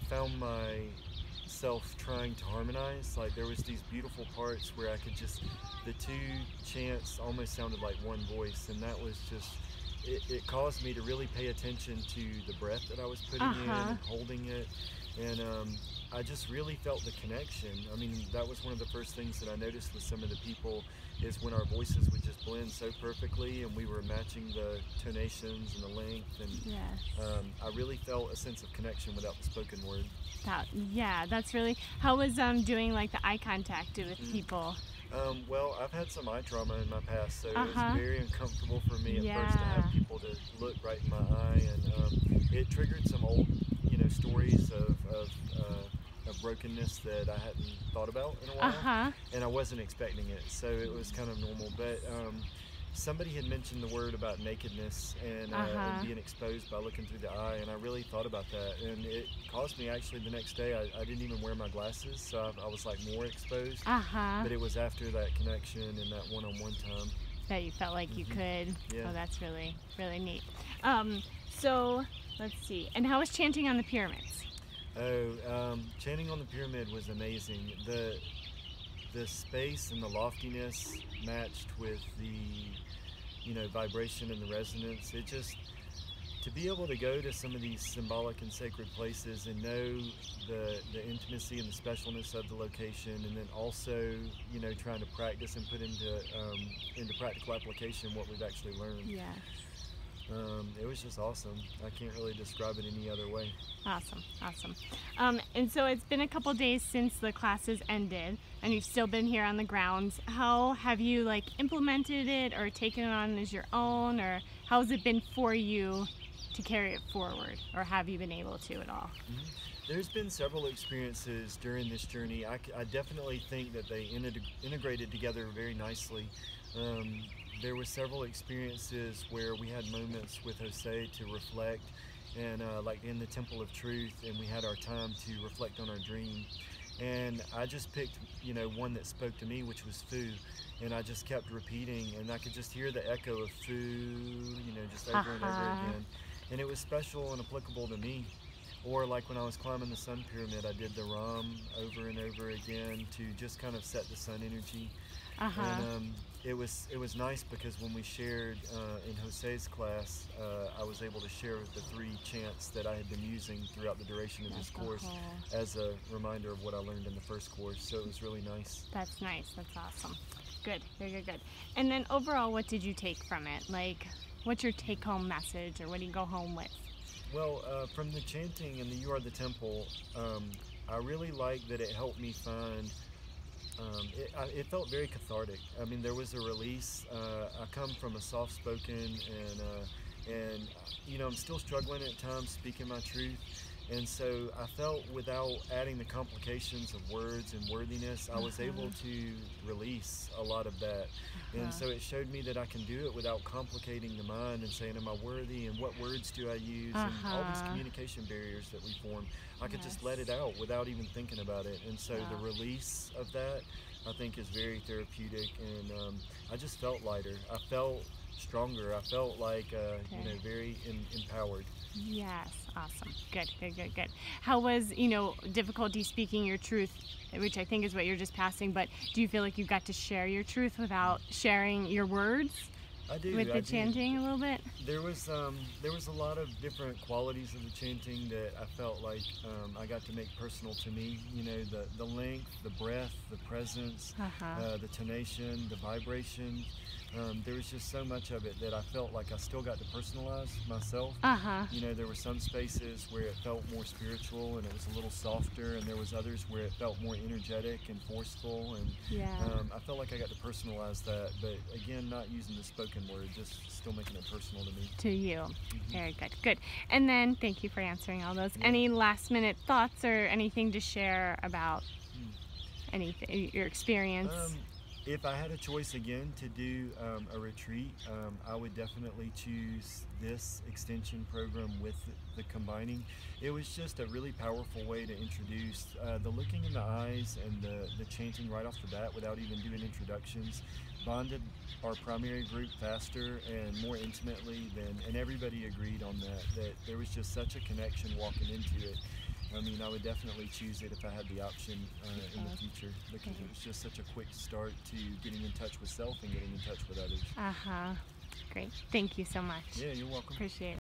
found myself trying to harmonize. Like there was these beautiful parts where I could just, the two chants almost sounded like one voice, and that was just, it caused me to really pay attention to the breath that I was putting in Uh-huh. and holding it. And I just really felt the connection. I mean, that was one of the first things that I noticed with some of the people is when our voices would just blend so perfectly and we were matching the tonations and the length. And Yes. I really felt a sense of connection without the spoken word. Yeah, that's really, how was doing like the eye contact with people? Well, I've had some eye trauma in my past, so it was Uh-huh. very uncomfortable for me at first to have Yeah. people to look right in my eye, and it triggered some old, stories of brokenness that I hadn't thought about in a while, Uh-huh. and I wasn't expecting it, so it was kind of normal. But somebody had mentioned the word about nakedness and Uh-huh. being exposed by looking through the eye, and I really thought about that, and it caused me actually the next day. I didn't even wear my glasses, so I was like more exposed. Uh-huh. But it was after that connection and that one-on-one time. That you felt like you could. Yeah. Oh, that's really, really neat. So let's see. And how was chanting on the pyramids? Chanting on the pyramid was amazing. The space and the loftiness matched with the vibration and the resonance. It just, to be able to go to some of these symbolic and sacred places and know the intimacy and the specialness of the location, and then also trying to practice and put into practical application what we've actually learned. Yeah. It was just awesome. I can't really describe it any other way. Awesome, awesome. And so it's been a couple days since the classes ended, and you've still been here on the grounds. How have you implemented it or taken it on as your own, or how has it been for you to carry it forward, or have you been able to at all? There's been several experiences during this journey. I definitely think that they integrated together very nicely. There were several experiences where we had moments with Jose to reflect, and like in the Temple of Truth, and we had our time to reflect on our dream. And I just picked, one that spoke to me, which was Fu, and I just kept repeating, and I could just hear the echo of Fu, just over and over again. And it was special and applicable to me. Or like when I was climbing the Sun Pyramid, I did the Ram over and over again to just kind of set the sun energy. And it was nice because when we shared in Jose's class, I was able to share the 3 chants that I had been using throughout the duration of this course as a reminder of what I learned in the first course. So it was really nice. That's nice. That's awesome. Good. Good, good, good. And then overall, what did you take from it? What's your take-home message, or what do you go home with? Well, from the chanting and the You Are the Temple, I really like that it helped me find, it felt very cathartic. I mean, there was a release. I come from a soft-spoken and I'm still struggling at times speaking my truth. And so I felt without adding the complications of words and worthiness, I was able to release a lot of that. And so it showed me that I can do it without complicating the mind and saying, am I worthy, and what words do I use, and all these communication barriers that we form. I could just let it out without even thinking about it. And so the release of that, I think, is very therapeutic, and I just felt lighter. I felt stronger. I felt like, very empowered. Yes, awesome. Good, good, good, good. How was, difficulty speaking your truth, which I think is what you're just passing, but do you feel like you got to share your truth without sharing your words? I do. With the chanting a little bit? There was a lot of different qualities of the chanting that I felt like I got to make personal to me. The length, the breath, the presence, the tonation, the vibration. There was just so much of it that I felt like I still got to personalize myself. There were some spaces where it felt more spiritual and it was a little softer, and there was others where it felt more energetic and forceful, and I felt like I got to personalize that, but again, not using the spoken word, just still making it personal to me. To you. Very good. Good. And then, thank you for answering all those. Any last minute thoughts or anything to share about anything, your experience? If I had a choice again to do a retreat, I would definitely choose this extension program with the combining. It was just a really powerful way to introduce the looking in the eyes and the chanting right off the bat without even doing introductions. Bonded our primary group faster and more intimately and everybody agreed on that there was just such a connection walking into it. I mean, I would definitely choose it if I had the option in the Okay. future, because Okay. it was just such a quick start to getting in touch with self and getting in touch with others. Uh huh. Great. Thank you so much. Yeah, you're welcome. Appreciate it.